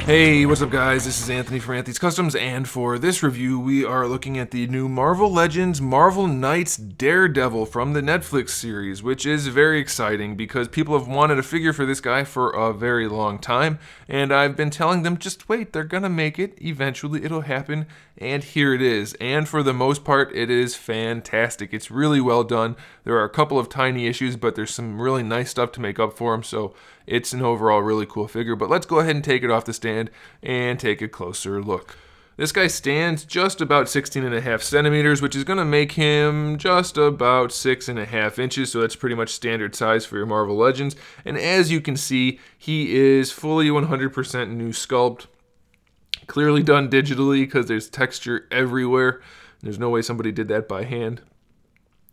Hey, what's up guys? This is Anthony from AnthonysCustoms, and for this review we are looking at the new Marvel Legends Marvel Knights Daredevil from the Netflix series, which is very exciting because people have wanted a figure for this guy for a very long time, and I've been telling them, just wait, they're gonna make it, eventually it'll happen, and here it is. And for the most part, it is fantastic. It's really well done. There are a couple of tiny issues, but there's some really nice stuff to make up for them, so it's an overall really cool figure. But let's go ahead and take it off the stand and take a closer look. This guy stands just about 16.5 centimeters, which is going to make him just about 6.5 inches, so that's pretty much standard size for your Marvel Legends. And as you can see, he is fully 100% new sculpt. Clearly done digitally because there's texture everywhere. There's no way somebody did that by hand.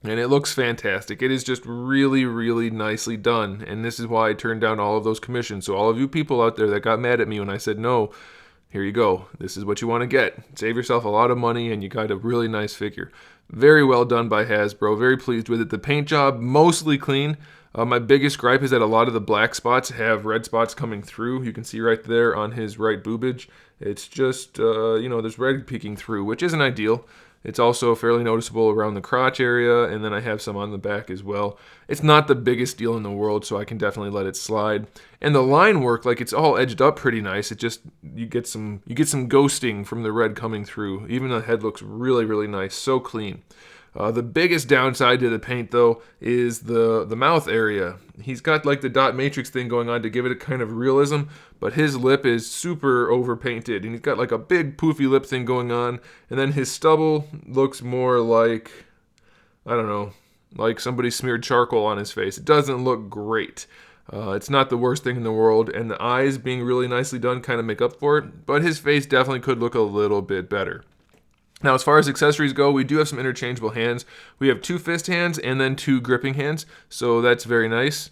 And it looks fantastic. It is just really, really nicely done. And this is why I turned down all of those commissions. So all of you people out there that got mad at me when I said no, here you go. This is what you want to get. Save yourself a lot of money and you got a really nice figure. Very well done by Hasbro. Very pleased with it. The paint job, mostly clean. My biggest gripe is that a lot of the black spots have red spots coming through. You can see right there on his right boobage. It's just, there's red peeking through, which isn't ideal. It's also fairly noticeable around the crotch area, and then I have some on the back as well. It's not the biggest deal in the world, so I can definitely let it slide. And the line work, like it's all edged up pretty nice. It just you get some ghosting from the red coming through. Even the head looks really, really nice, so clean. The biggest downside to the paint, though, is the mouth area. He's got like the dot matrix thing going on to give it a kind of realism, but his lip is super overpainted, and he's got like a big poofy lip thing going on, and then his stubble looks more like, I don't know, like somebody smeared charcoal on his face. It doesn't look great. It's not the worst thing in the world, and the eyes being really nicely done kind of make up for it, but his face definitely could look a little bit better. Now, as far as accessories go, we do have some interchangeable hands. We have 2 fist hands and then 2 gripping hands, so that's very nice.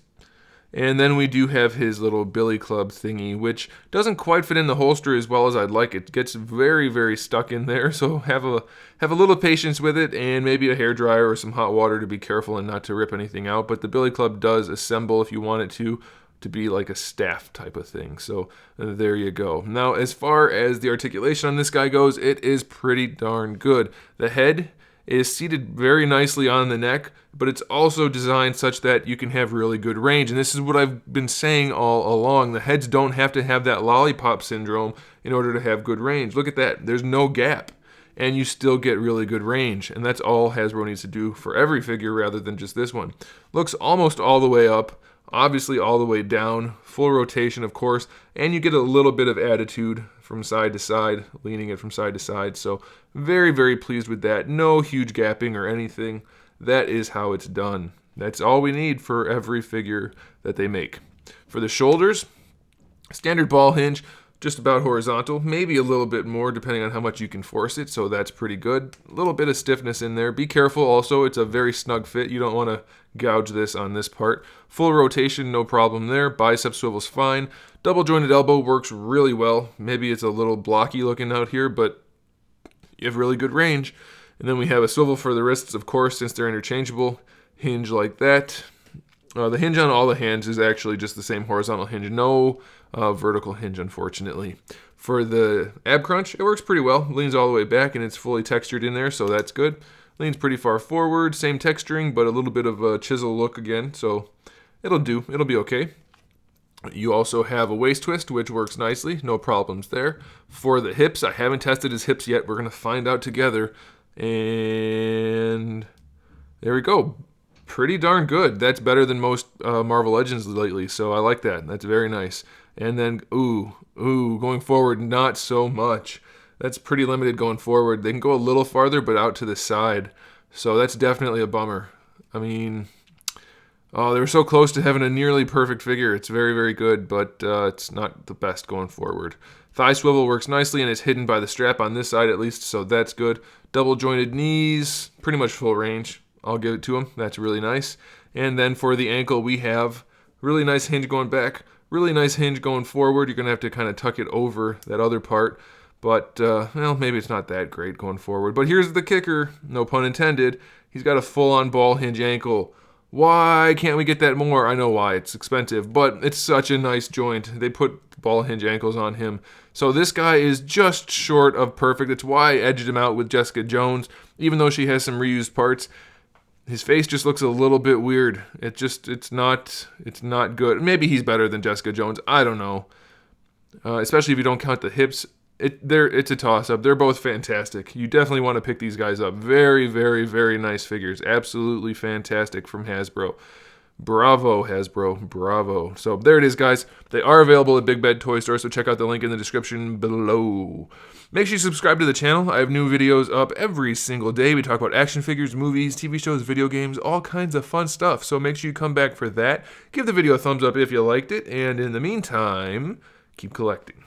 And then we do have his little billy club thingy, which doesn't quite fit in the holster as well as I'd like. It gets very, very stuck in there, so have a little patience with it, and maybe a hairdryer or some hot water to be careful and not to rip anything out. But the billy club does assemble if you want it to be like a staff type of thing. So there you go. Now, as far as the articulation on this guy goes, it is pretty darn good. The head is seated very nicely on the neck, but it's also designed such that you can have really good range. And this is what I've been saying all along. The heads don't have to have that lollipop syndrome in order to have good range. Look at that. There's no gap, and you still get really good range. And that's all Hasbro needs to do for every figure rather than just this one. Looks almost all the way up. Obviously all the way down, full rotation of course, and you get a little bit of attitude from side to side, leaning it from side to side, so very, very pleased with that. No huge gapping or anything. That is how it's done. That's all we need for every figure that they make. For the shoulders, standard ball hinge, just about horizontal, maybe a little bit more depending on how much you can force it, so that's pretty good. A little bit of stiffness in there. Be careful also, it's a very snug fit. You don't want to gouge this on this part. Full rotation, no problem there. Bicep swivel's fine. Double jointed elbow works really well. Maybe it's a little blocky looking out here, but you have really good range. And then we have a swivel for the wrists, of course, since they're interchangeable. Hinge like that. The hinge on all the hands is actually just the same horizontal hinge. No vertical hinge, unfortunately. For the ab crunch, it works pretty well. Leans all the way back and it's fully textured in there, so that's good. Leans pretty far forward, same texturing, but a little bit of a chisel look again, so it'll do. It'll be okay. You also have a waist twist, which works nicely. No problems there. For the hips, I haven't tested his hips yet. We're going to find out together. And there we go. Pretty darn good. That's better than most Marvel Legends lately, so I like that. That's very nice. And then, going forward, not so much. That's pretty limited going forward. They can go a little farther, but out to the side. So that's definitely a bummer. I mean, they were so close to having a nearly perfect figure. It's very, very good, but it's not the best going forward. Thigh swivel works nicely, and it's hidden by the strap on this side at least, so that's good. Double jointed knees, pretty much full range. I'll give it to him. That's really nice. And then for the ankle, we have really nice hinge going back, really nice hinge going forward. You're going to have to kind of tuck it over that other part. But, maybe it's not that great going forward. But here's the kicker, no pun intended. He's got a full-on ball hinge ankle. Why can't we get that more? I know why, it's expensive, but it's such a nice joint. They put ball hinge ankles on him. So this guy is just short of perfect. It's why I edged him out with Jessica Jones, even though she has some reused parts. His face just looks a little bit weird. It's not good. Maybe he's better than Jessica Jones. I don't know. Especially if you don't count the hips. It's a toss-up. They're both fantastic. You definitely want to pick these guys up. Very, very, very nice figures. Absolutely fantastic from Hasbro. Bravo, Hasbro. Bravo. So there it is, guys. They are available at Big Bad Toy Store, so check out the link in the description below. Make sure you subscribe to the channel. I have new videos up every single day. We talk about action figures, movies, TV shows, video games, all kinds of fun stuff. So make sure you come back for that. Give the video a thumbs up if you liked it. And in the meantime, keep collecting.